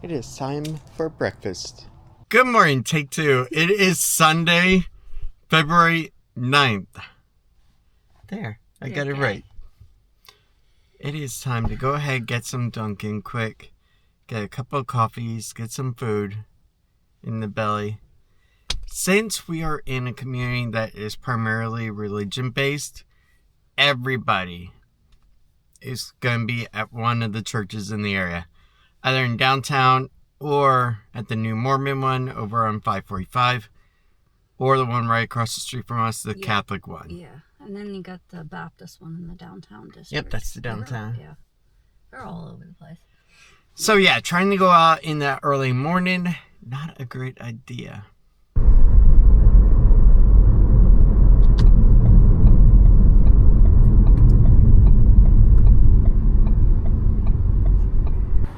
It is time for breakfast. Good morning, take two. It is Sunday, February 9th. There, I got it right. It is time to go ahead, get some Dunkin' quick. Get a couple of coffees, get some food in the belly. Since we are in a community that is primarily religion-based, everybody is going to be at one of the churches in the area. Either in downtown or at the new Mormon one over on 545, or the one right across the street from us, the Catholic one. Yeah, and then you got the Baptist one in the downtown district. Yep, that's the downtown. They're all over the place. So yeah, trying to go out in the early morning, not a great idea.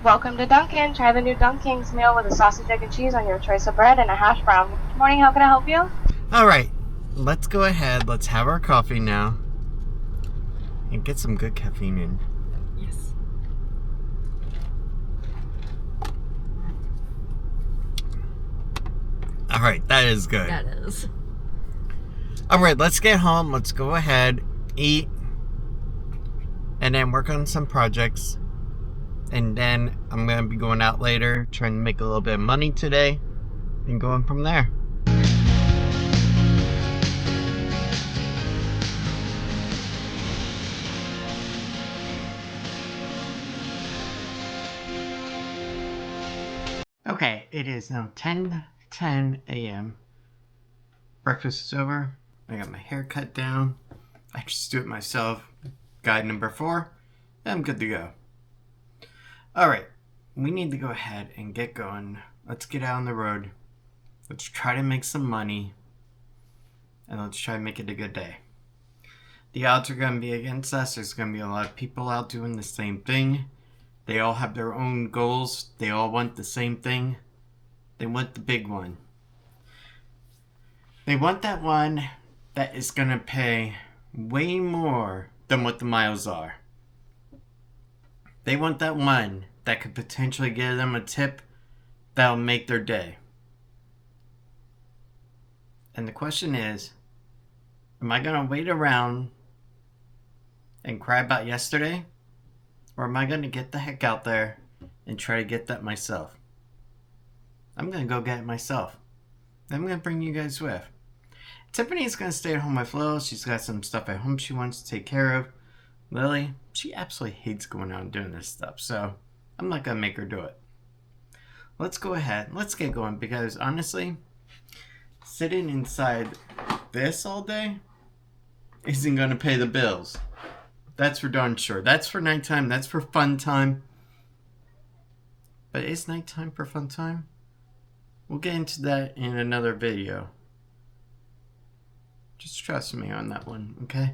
Welcome to Dunkin'. Try the new Dunkin's meal with a sausage, egg, and cheese on your choice of bread and a hash brown. Good morning, how can I help you? Alright, let's go ahead. Let's have our coffee now. And get some good caffeine in. Yes. Alright, that is good. That is. Alright, let's get home. Let's go ahead, eat, and then work on some projects. And then I'm going to be going out later, trying to make a little bit of money today, and going from there. Okay, it is now 10:10 a.m. Breakfast is over. I got my hair cut down. I just do it myself. Guide number 4. I'm good to go. Alright, we need to go ahead and get going. Let's get out on the road. Let's try to make some money. And let's try to make it a good day. The odds are going to be against us. There's going to be a lot of people out doing the same thing. They all have their own goals. They all want the same thing. They want the big one. They want that one that is going to pay way more than what the miles are. They want that one that could potentially give them a tip that'll make their day. And the question is, am I going to wait around and cry about yesterday? Or am I going to get the heck out there and try to get that myself? I'm going to go get it myself. I'm going to bring you guys with. Tiffany's going to stay at home with Lil. She's got some stuff at home she wants to take care of. Lily, she absolutely hates going out and doing this stuff, so I'm not going to make her do it. Let's go ahead. Let's get going, because honestly, sitting inside this all day isn't going to pay the bills. That's for darn sure. That's for nighttime. That's for fun time. But is nighttime for fun time? We'll get into that in another video. Just trust me on that one, okay?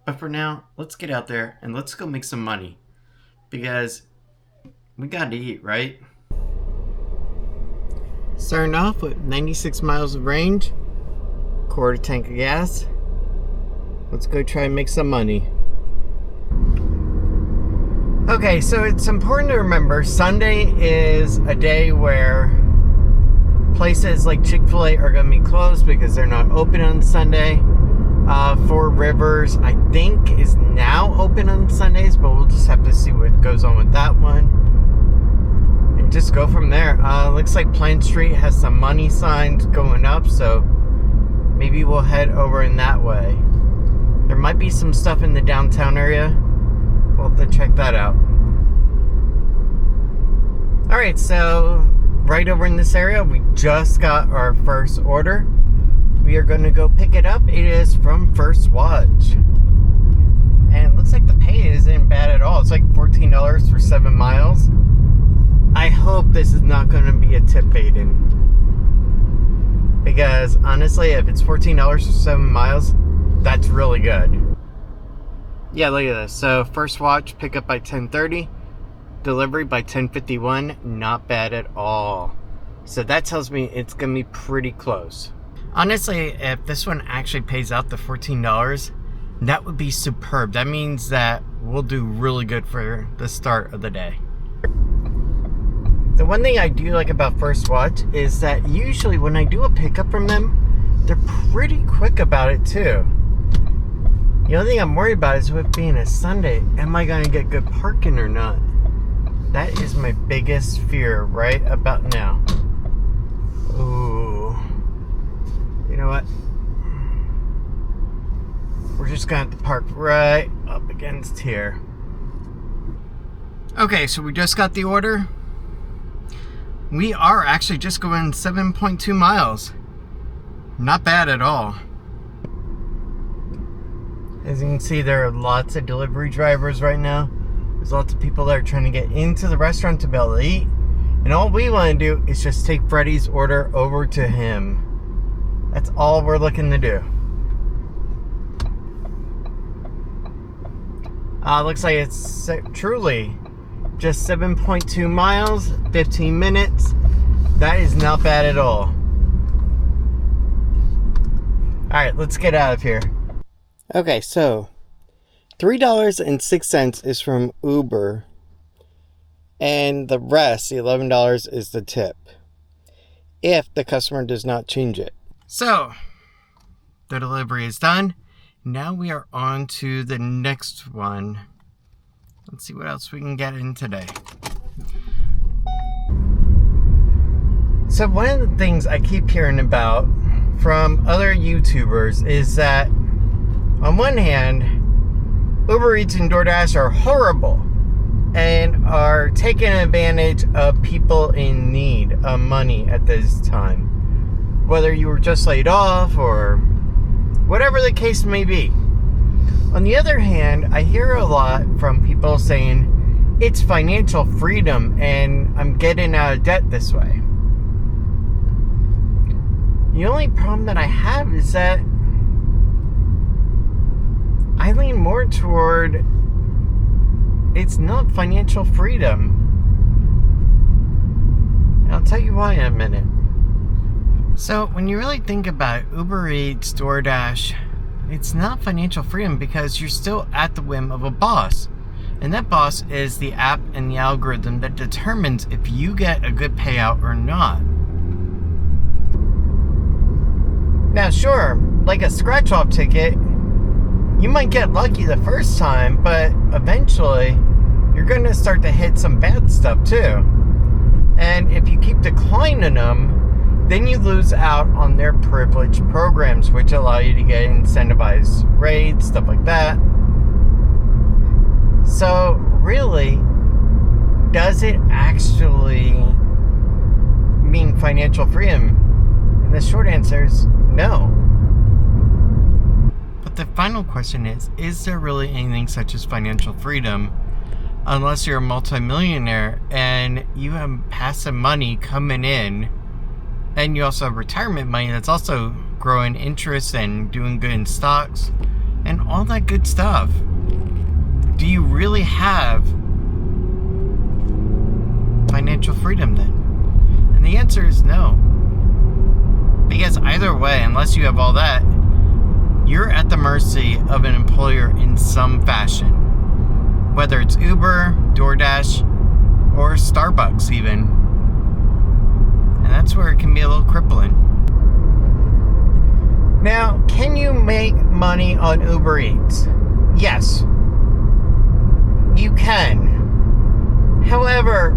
But for now, let's get out there and let's go make some money. Because we gotta eat, right? Starting off with 96 miles of range, quarter tank of gas. Let's go try and make some money. Okay, so it's important to remember Sunday is a day where places like Chick-fil-A are going to be closed because they're not open on Sunday. Four Rivers, I think, is now open on Sundays, but we'll just have to see what goes on with that one. And just go from there. Looks like Plant Street has some money signs going up, so maybe we'll head over in that way. There might be some stuff in the downtown area. We'll have to check that out. Alright, so right over in this area, we just got our first order. We are going to go pick it up. It is from First Watch. And it looks like the pay isn't bad at all. It's like $14 for 7 miles. I hope this is not going to be a tip baiting. Because honestly, if it's $14 for 7 miles, that's really good. Yeah, look at this. So First Watch, pick up by 10:30. Delivery by 10:51. Not bad at all. So that tells me it's going to be pretty close. Honestly, if this one actually pays out the $14, that would be superb. That means that we'll do really good for the start of the day. The one thing I do like about First Watch is that usually when I do a pickup from them, they're pretty quick about it too. The only thing I'm worried about is with being a Sunday, am I going to get good parking or not? That is my biggest fear right about now. Ooh. You know what? We're just going to have to park right up against here. Okay, so we just got the order. We are actually just going 7.2 miles. Not bad at all. As you can see, there are lots of delivery drivers right now. There's lots of people that are trying to get into the restaurant to be able to eat. And all we want to do is just take Freddie's order over to him. That's all we're looking to do. Looks like it's truly just 7.2 miles, 15 minutes. That is not bad at all. Alright, let's get out of here. Okay, so $3.06 is from Uber, and the rest, the $11, is the tip, if the customer does not change it. So, the delivery is done. Now we are on to the next one. Let's see what else we can get in today. So one of the things I keep hearing about from other YouTubers is that on one hand, Uber Eats and DoorDash are horrible and are taking advantage of people in need of money at this time. Whether you were just laid off or whatever the case may be. On the other hand, I hear a lot from people saying it's financial freedom and I'm getting out of debt this way. The only problem that I have is that I lean more toward it's not financial freedom. And I'll tell you why in a minute. So when you really think about it, Uber Eats, DoorDash, it's not financial freedom because you're still at the whim of a boss. And that boss is the app and the algorithm that determines if you get a good payout or not. Now sure, like a scratch-off ticket, you might get lucky the first time, but eventually you're going to start to hit some bad stuff too. And if you keep declining them, then you lose out on their privileged programs, which allow you to get incentivized rates, stuff like that. So really, does it actually mean financial freedom? And the short answer is no. But the final question is there really anything such as financial freedom unless you're a multimillionaire and you have passive money coming in and you also have retirement money that's also growing interest and doing good in stocks and all that good stuff? Do you really have financial freedom then? And the answer is no. Because either way, unless you have all that, you're at the mercy of an employer in some fashion. Whether it's Uber, DoorDash, or Starbucks even. And that's where it can be a little crippling. Now, can you make money on Uber Eats? Yes. You can. However,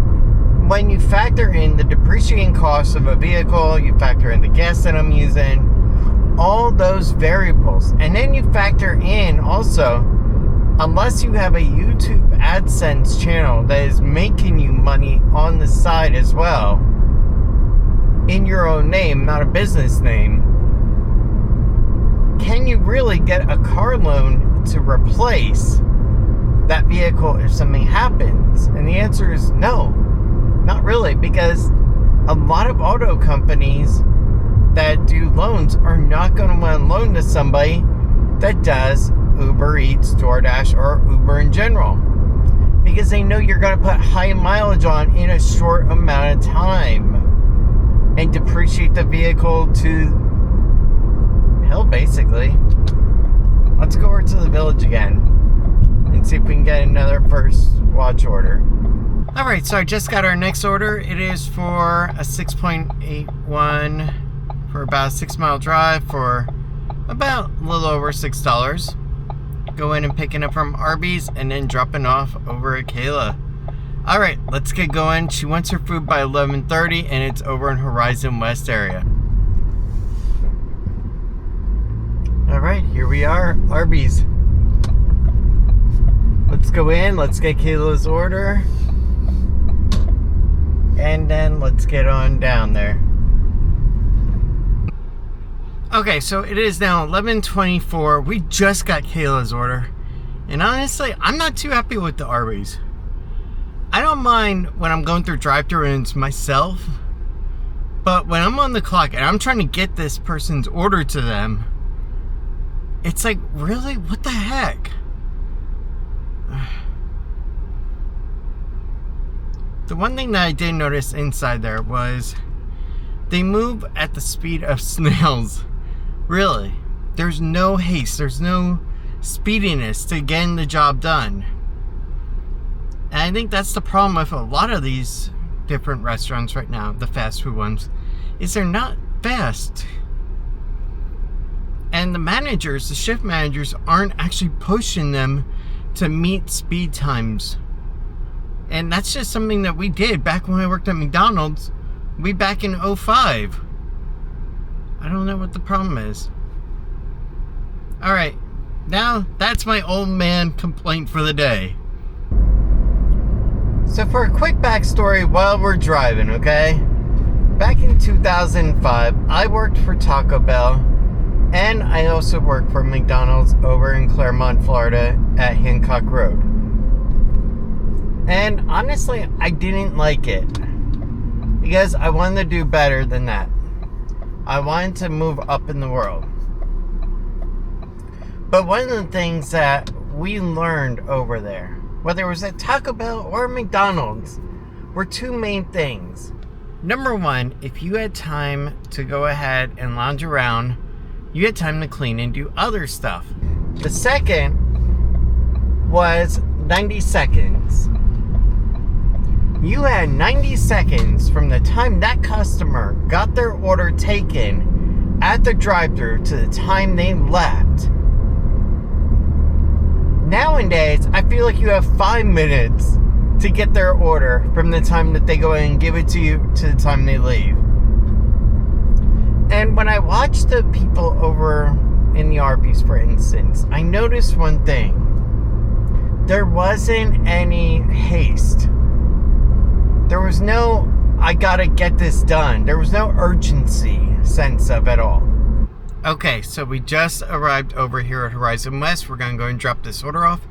when you factor in the depreciating costs of a vehicle, you factor in the gas that I'm using, all those variables, and then you factor in also, unless you have a YouTube AdSense channel that is making you money on the side as well, in your own name, not a business name, can you really get a car loan to replace that vehicle if something happens? And the answer is no, not really, because a lot of auto companies that do loans are not going to want to loan to somebody that does Uber Eats, DoorDash, or Uber in general, because they know you're going to put high mileage on in a short amount of time and depreciate the vehicle to hell, basically. Let's go over to the village again and see if we can get another First Watch order. Alright, so I just got our next order. It is for a 6.81 for about a 6-mile drive for about a little over $6. Go in and picking up from Arby's and then dropping off over at Kayla. Alright, let's get going. She wants her food by 11:30 and it's over in Horizon West area. Alright, here we are, Arby's. Let's go in, let's get Kayla's order. And then let's get on down there. Okay, so it is now 11:24. We just got Kayla's order. And honestly, I'm not too happy with the Arby's. I don't mind when I'm going through drive-thru-ins myself. But when I'm on the clock and I'm trying to get this person's order to them, it's like, really? What the heck? The one thing that I did notice inside there was they move at the speed of snails. Really. There's no haste. There's no speediness to getting the job done. And I think that's the problem with a lot of these different restaurants right now, the fast food ones, is they're not fast. And the managers, the shift managers, aren't actually pushing them to meet speed times. And that's just something that we did back when I worked at McDonald's, way back in 2005. I don't know what the problem is. Alright, now that's my old man complaint for the day. So for a quick backstory while we're driving, okay? Back in 2005, I worked for Taco Bell, and I also worked for McDonald's over in Claremont, Florida at Hancock Road. And honestly, I didn't like it because I wanted to do better than that. I wanted to move up in the world. But one of the things that we learned over there, whether it was at Taco Bell or McDonald's, were two main things. Number one, if you had time to go ahead and lounge around, you had time to clean and do other stuff. The second was 90 seconds. You had 90 seconds from the time that customer got their order taken at the drive-thru to the time they left. Nowadays, I feel like you have 5 minutes to get their order from the time that they go in and give it to you to the time they leave. And when I watch the people over in the Arby's, for instance, I noticed one thing. There wasn't any haste. There was no, I gotta get this done. There was no urgency sense of it all. Okay, so we just arrived over here at Horizon West. We're gonna go and drop this order off,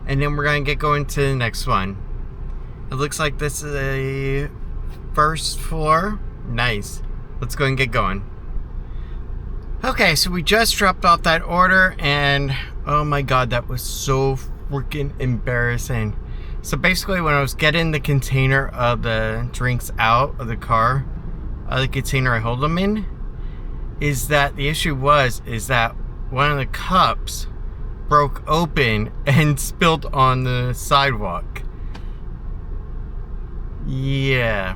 and then we're gonna get going to the next one. It looks like this is a first floor. Nice. Let's go and get going. Okay, so we just dropped off that order, and oh my god, that was so freaking embarrassing. So basically, when I was getting the container of the drinks out of the car, the container I hold them in, is that the issue is that one of the cups broke open and spilled on the sidewalk. Yeah.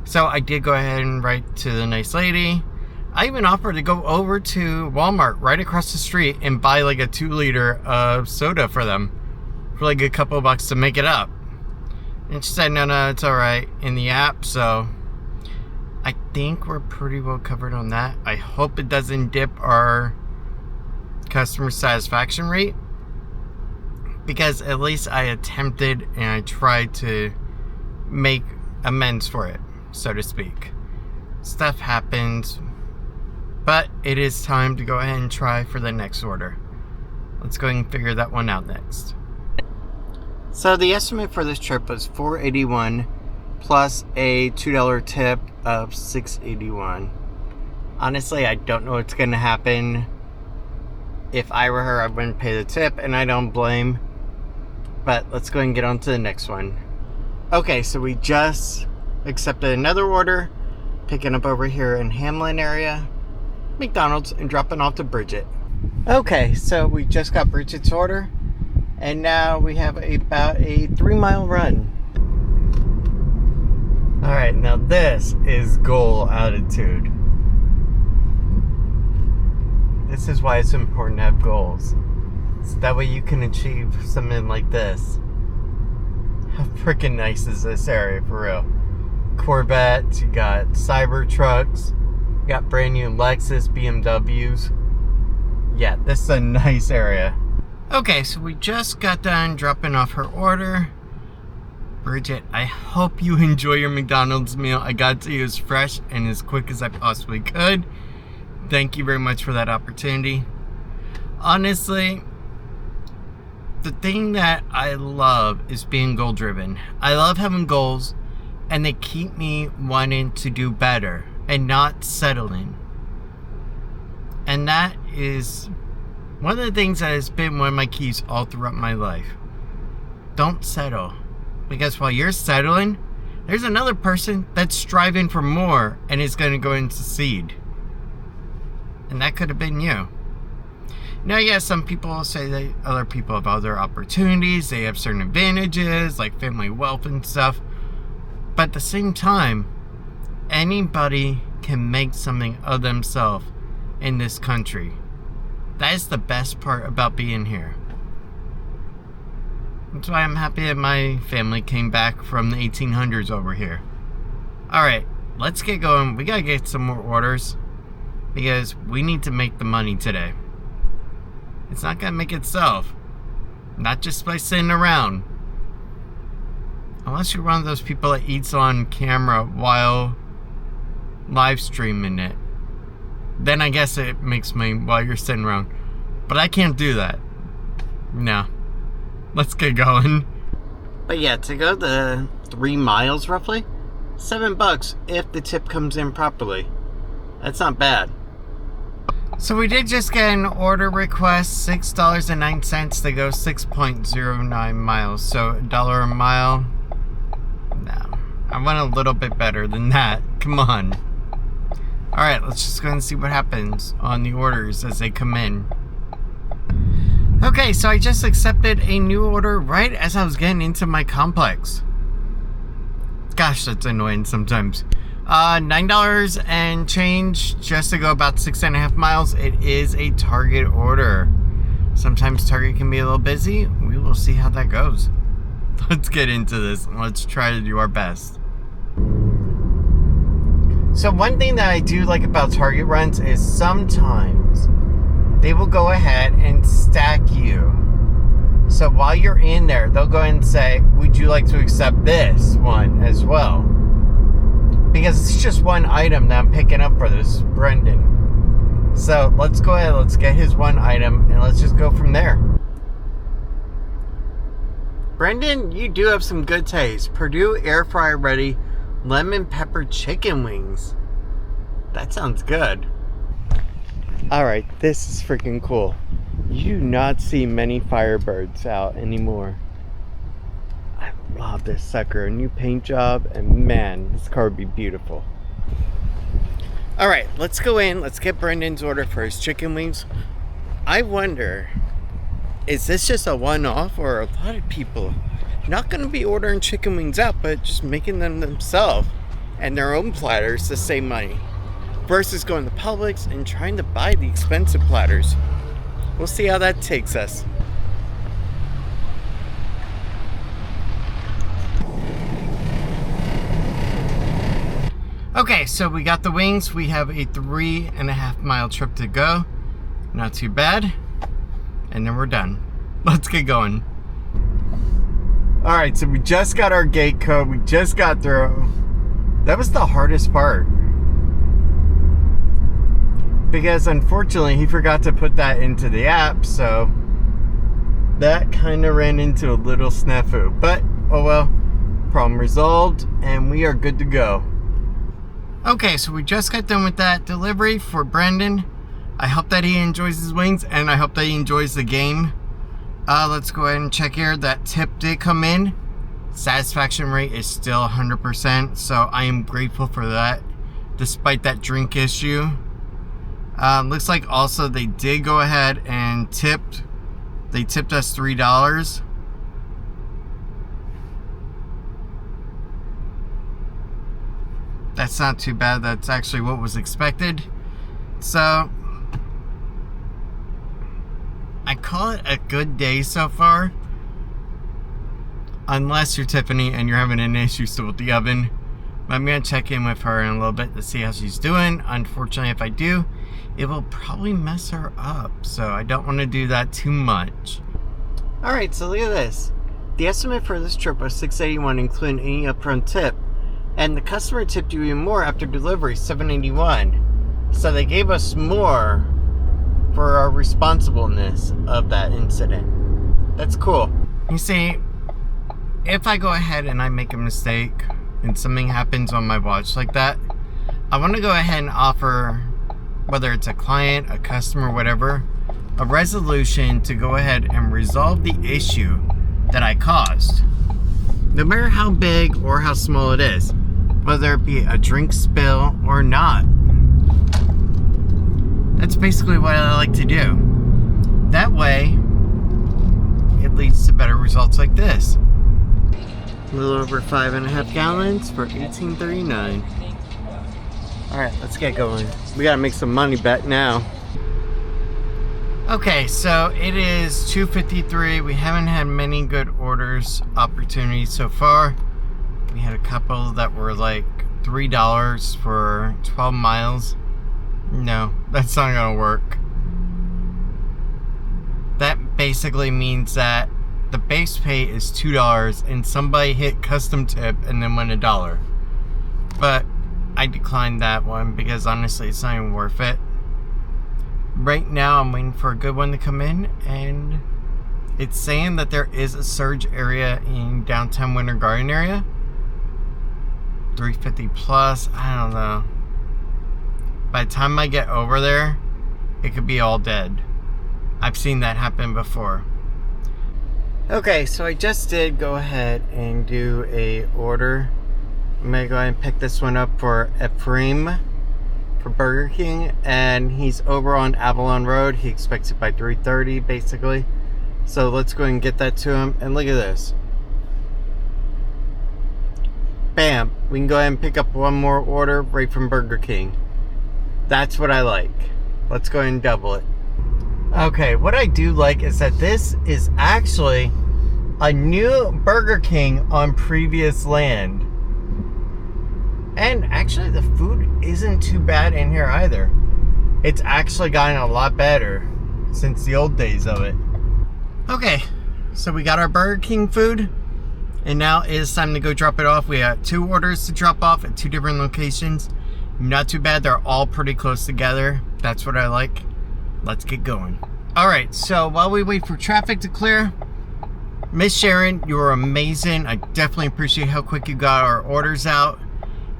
So I did go ahead and write to the nice lady. I even offered to go over to Walmart right across the street and buy like a 2-liter of soda for them for like a couple of bucks to make it up. And she said, no, it's alright in the app. So I think we're pretty well covered on that. I hope it doesn't dip our customer satisfaction rate, because at least I attempted and I tried to make amends for it, so to speak. Stuff happens, but it is time to go ahead and try for the next order. Let's go ahead and figure that one out next. So the estimate for this trip was $481 plus a $2 tip of $681. Honestly, I don't know what's going to happen. If I were her, I wouldn't pay the tip, and I don't blame. But let's go ahead and get on to the next one. Okay, so we just accepted another order, picking up over here in Hamlin area, McDonald's, and dropping off to Bridget. Okay, so we just got Bridget's order, And now we have about a 3-mile run. Alright, now this is goal altitude. This is why it's important to have goals. So that way you can achieve something like this. How freaking nice is this area, for real? Corvettes, you got Cybertrucks, you got brand new Lexus, BMWs. Yeah, this is a nice area. Okay, so we just got done dropping off her order. Bridget, I hope you enjoy your McDonald's meal. I got to you as fresh and as quick as I possibly could. Thank you very much for that opportunity. Honestly, the thing that I love is being goal driven. I love having goals, and they keep me wanting to do better and not settling. And that is one of the things that has been one of my keys all throughout my life. Don't settle. Because while you're settling, there's another person that's striving for more and is going to go and succeed. And that could have been you. Now, yes, some people say that other people have other opportunities. They have certain advantages, like family wealth and stuff. But at the same time, anybody can make something of themselves in this country. That is the best part about being here. That's why I'm happy that my family came back from the 1800s over here. Alright, let's get going. We gotta get some more orders, because we need to make the money today. It's not gonna make itself. Not just by sitting around. Unless you're one of those people that eats on camera while live streaming it. Then I guess it makes money while you're sitting around. But I can't do that. No. Let's get going. But yeah, to go the 3 miles roughly, $7 if the tip comes in properly. That's not bad. So we did just get an order request, $6.09 to go 6.09 miles. So $1 a mile. No, I want a little bit better than that. Come on. Alright, let's just go and see what happens on the orders as they come in. Okay, so I just accepted a new order right as I was getting into my complex. Gosh, that's annoying sometimes. $9 and change just to go about 6.5 miles. It is a Target order. Sometimes Target can be a little busy. We will see how that goes. Let's get into this and let's try to do our best. So one thing that I do like about Target runs is sometimes they will go ahead and stack you. So while you're in there, they'll go ahead and say, would you like to accept this one as well? Because it's just one item that I'm picking up for this Brendan. So let's go ahead, let's get his one item, and let's just go from there. Brendan, you do have some good taste. Purdue air fryer ready lemon pepper chicken wings. That sounds good. Alright, this is freaking cool. You do not see many Firebirds out anymore. I love this sucker. A new paint job, and man, this car would be beautiful. Alright, let's go in. Let's get Brendan's order for his chicken wings. I wonder, is this just a one-off, or a lot of people not going to be ordering chicken wings out, but just making them themselves and their own platters to save money, versus going to Publix and trying to buy the expensive platters? We'll see how that takes us. Okay, so we got the wings. We have a 3.5 mile trip to go. Not too bad. And then we're done. Let's get going. Alright, so we just got our gate code. We just got through. That was the hardest part. Because unfortunately he forgot to put that into the app, so that kind of ran into a little snafu. But, oh well, problem resolved, and we are good to go. Okay, so we just got done with that delivery for Brendan. I hope that he enjoys his wings, and I hope that he enjoys the game. Let's go ahead and check here. That tip did come in. Satisfaction rate is still 100%, so I am grateful for that, despite that drink issue. Looks like also they did go ahead and tipped They tipped us $3. That's not too bad. That's actually what was expected. So I call it a good day so far. Unless you're Tiffany and you're having an issue still with the oven. But I'm going to check in with her in a little bit to see how she's doing. Unfortunately, if I do, it will probably mess her up. So I don't want to do that too much. Alright, so look at this. The estimate for this trip was $681, including any upfront tip. And the customer tipped you even more after delivery, $781. So they gave us more for our responsibleness of that incident. That's cool. You see, if I go ahead and I make a mistake and something happens on my watch like that, I want to go ahead and offer, whether it's a client, a customer, whatever, a resolution to go ahead and resolve the issue that I caused. No matter how big or how small it is, whether it be a drink spill or not. That's basically what I like to do. That way, it leads to better results like this. A little over 5.5 gallons for $18.39. Alright, let's get going. We gotta make some money back now. Okay, so it is 2:53. We haven't had many good orders opportunities so far. We had a couple that were like $3 for 12 miles. No, that's not gonna work. That basically means that the base pay is $2 and somebody hit custom tip and then went $1. But I declined that one because honestly it's not even worth it. Right now I'm waiting for a good one to come in, and it's saying that there is a surge area in downtown Winter Garden area. 350 plus, I don't know. By the time I get over there, it could be all dead. I've seen that happen before. Okay, so I just did go ahead and do a order. I'm gonna go ahead and pick this one up for Ephraim for Burger King, and he's over on Avalon Road. He expects it by 3:30 basically. So let's go ahead and get that to him, and look at this. Bam, we can go ahead and pick up one more order right from Burger King. That's what I like. Let's go ahead and double it. Okay, what I do like is that this is actually a new Burger King on previous land. And actually the food isn't too bad in here either. It's actually gotten a lot better since the old days of it. Okay, so we got our Burger King food, and now it's time to go drop it off. We have 2 orders to drop off at 2 different locations. Not too bad, they're all pretty close together. That's what I like. Let's get going. Alright, so while we wait for traffic to clear, Miss Sharon, you were amazing. I definitely appreciate how quick you got our orders out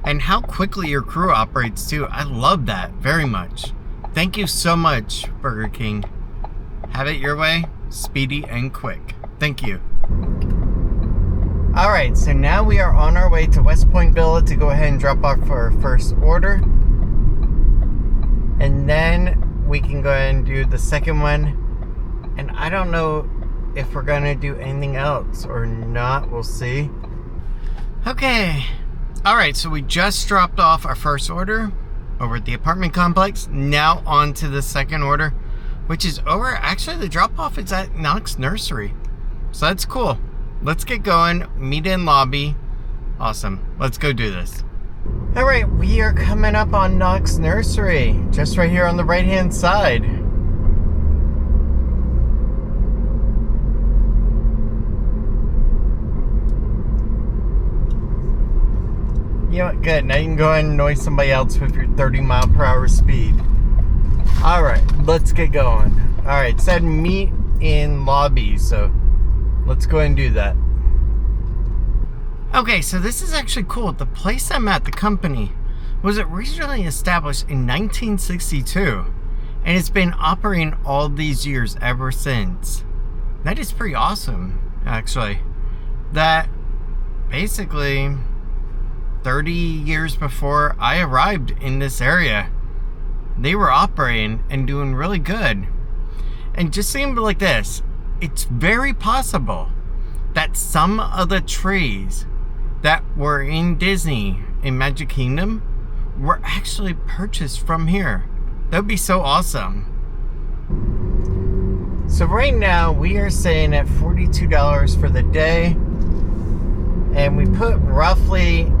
and how quickly your crew operates too. I love that very much. Thank you so much, Burger King. Have it your way, speedy and quick. Thank you. Alright, so now we are on our way to West Point Villa to go ahead and drop off our first order. And then we can go ahead and do the second one. And I don't know if we're gonna do anything else or not. We'll see. Okay. Alright, so we just dropped off our first order over at the apartment complex. Now on to the second order, which is over. Actually, the drop off is at Knox Nursery. So that's cool. Let's get going. Meet in lobby. Awesome. Let's go do this. Alright, we are coming up on Knox Nursery. Just right here on the right hand side. You know what? Good. Now you can go ahead and annoy somebody else with your 30-mile-per-hour speed. Alright, let's get going. Alright, it said meet in lobby, so let's go ahead and do that. Okay, so this is actually cool. The place I'm at, the company, was originally established in 1962, and it's been operating all these years ever since. That is pretty awesome, actually. That basically 30 years before I arrived in this area, they were operating and doing really good. And just seemed like this. it's very possible that some of the trees that were in Disney in Magic Kingdom were actually purchased from here. That would be so awesome. So right now we are staying at $42 for the day, and we put roughly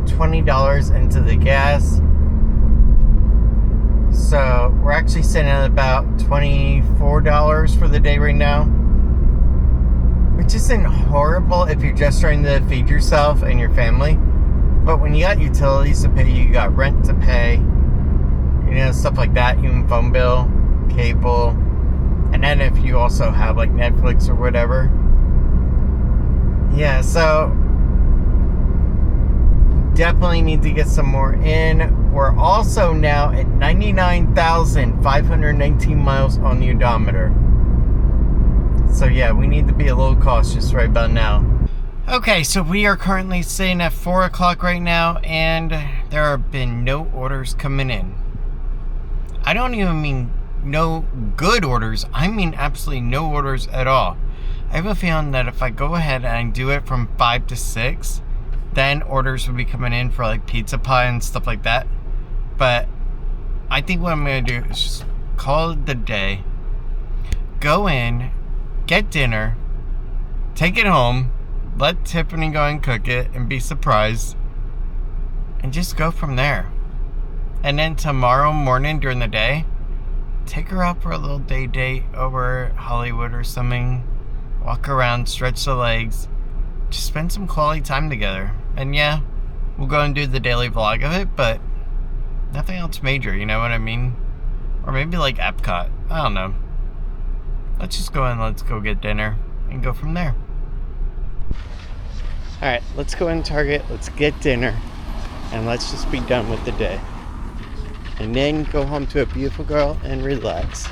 $20 into the gas. So we're actually sitting at about $24 for the day right now, which isn't horrible if you're just trying to feed yourself and your family. But when you got utilities to pay, you got rent to pay, stuff like that, even phone bill, cable, and then if you also have like Netflix or whatever. Yeah, so definitely need to get some more in. We're also now at 99,519 miles on the odometer. So yeah, we need to be a little cautious right about now. Okay, so we are currently staying at 4 o'clock right now, and there have been no orders coming in. I don't even mean no good orders. I mean absolutely no orders at all. I have a feeling that if I go ahead and do it from 5 to 6, then orders will be coming in for like pizza pie and stuff like that. But I think what I'm going to do is just call it the day. Go in, get dinner, take it home, let Tiffany go and cook it and be surprised, and just go from there. And then tomorrow morning during the day, take her out for a little day date over Hollywood or something. Walk around, stretch the legs, just spend some quality time together. And yeah, we'll go and do the daily vlog of it, but nothing else major, you know what I mean? Or maybe like Epcot, I don't know. Let's just go in, let's go get dinner and go from there. Alright, let's go in Target, let's get dinner, and let's just be done with the day. And then go home to a beautiful girl and relax.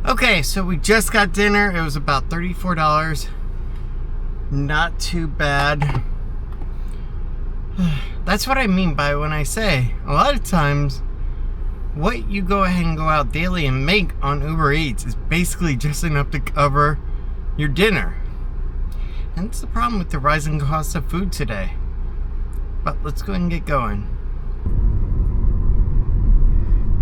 Okay, so we just got dinner. It was about $34. Not too bad. That's what I mean by when I say a lot of times what you go ahead and go out daily and make on Uber Eats is basically just enough to cover your dinner. And that's the problem with the rising cost of food today. But let's go ahead and get going.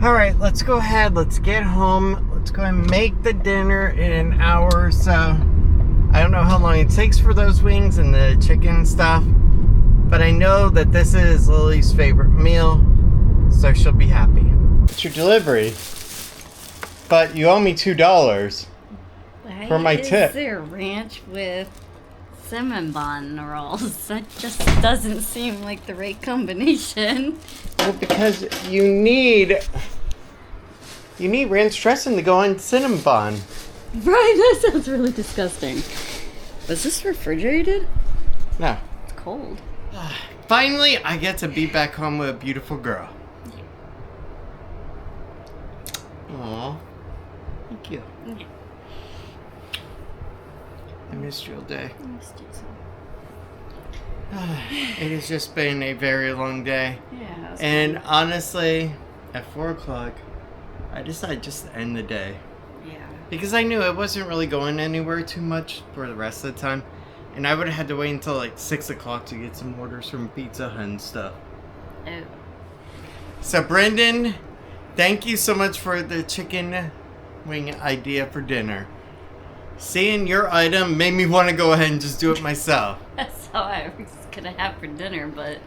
Alright, let's go ahead, let's get home, let's go and make the dinner in an hour or so. I don't know how long it takes for those wings and the chicken stuff, but I know that this is Lily's favorite meal, so she'll be happy. It's your delivery, but you owe me $2 for my tip. Is there ranch with cinnamon bun rolls? That just doesn't seem like the right combination. Well, because you need ranch dressing to go on cinnamon bun. Right, that sounds really disgusting. Was this refrigerated? No. It's cold. Finally, I get to be back home with a beautiful girl. Aw. Thank you. Yeah. I missed you all day. I missed you so. It has just been a very long day. Yeah. And honestly, at 4 o'clock, I decided just to end the day. Yeah. Because I knew it wasn't really going anywhere too much for the rest of the time. And I would have had to wait until like 6 o'clock to get some orders from Pizza Hut and stuff. Oh. So Brendan, thank you so much for the chicken wing idea for dinner. Seeing your item made me want to go ahead and just do it myself. That's how I was gonna have for dinner, but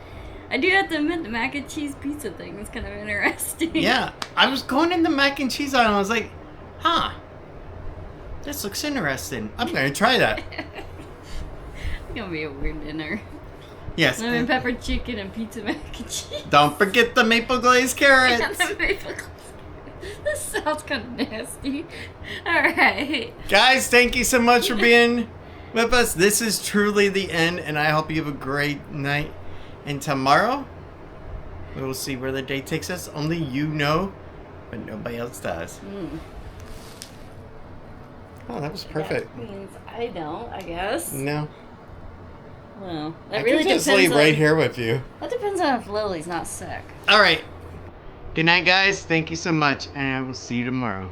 I do have to admit the mac and cheese pizza thing was kind of interesting. Yeah, I was going in the mac and cheese aisle and I was like, huh, this looks interesting. I'm going to try that. It's gonna be a weird dinner. Yes. Lemon pepper chicken and pizza mac and cheese. Don't forget the maple glazed carrots. And the maple glazed This sounds kind of nasty. Alright. Guys, thank you so much for being with us. This is truly the end, and I hope you have a great night. And tomorrow, we will see where the day takes us. Only you know, but nobody else does. Oh, that was perfect. That means I don't, I guess. No. Well, I that really could just depends leave right on, here with you. That depends on if Lily's not sick. All right. Good night, guys. Thank you so much, and I will see you tomorrow.